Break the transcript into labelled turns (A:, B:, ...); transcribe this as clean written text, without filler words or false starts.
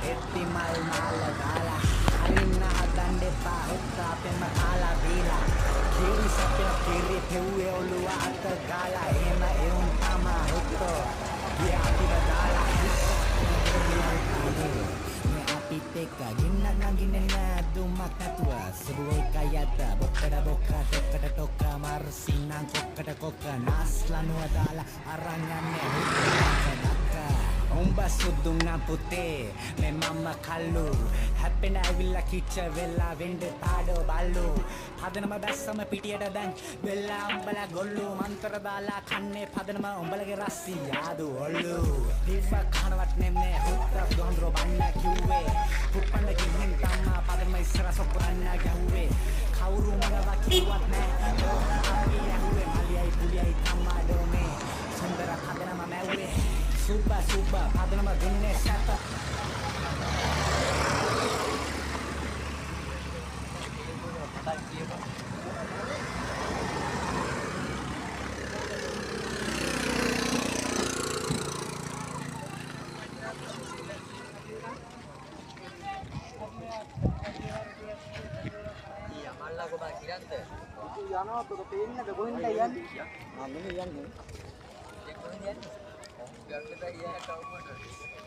A: එත්ති මල් මාල දාලා අරින්න හදන්න එපා හොත්ත අපෙන්ම කාලා බීලා කිරි සපෙන කිරි පෙව්වේ ඔළුව අත ගාලා එහෙම එවුන් තමා හොත්තෝ ගියා අපිව දාලා අපිත් එක්ක ගින්නක් නගින්නේ නෑ දුමක් නැතුව සුබු එකයි යද්ද බොක්කඩ බොක්ක ටොක්කට ටොක්ක මර්සින්නම් කොක්කට කොක්ක නාස්ලනුව දාලා අරන් යන්නේ හුද්දක්ක උඹ සුදුන්නා පුතේ මේ මම්ම කල්ලු හැපෙන ඇවිල්ලා කිච්ච වෙලා වෙන්න පාඩෝ බල්ලු හදනම බැස්සම පිටියට දැන් වෙලා උඹලා ගොල්ලු මන්තර දාලා කන්නේ පදනම උඹලගේ රස්සි යාදු ඔල්ලු ඉව කනවත් නෙමේ හුද්දක් දොන්දරෝ බන්න කිව්වේ පුප්පන්න ගිහින් තමා පදනම ඉස්සර සොප්පන්න ගැහුවේ කවුරු මොනවා කිව්වත් නෑ අපි ඇහුවේ මලියයි පුලියයි තමා ඩෝනේ සුන්දර පදනම මැව්වේ Suba suba පදනම දුන්නේ සැප
B: මල්ලා කොබා කිරන්ද
C: යනවා තොර පේන්නද කොහෙන්ද යන්නේ
B: මම මෙන්න යන්නේ ඒ කොහෙන්ද යන්නේ ගන්න බෑ ගියා කවුරුද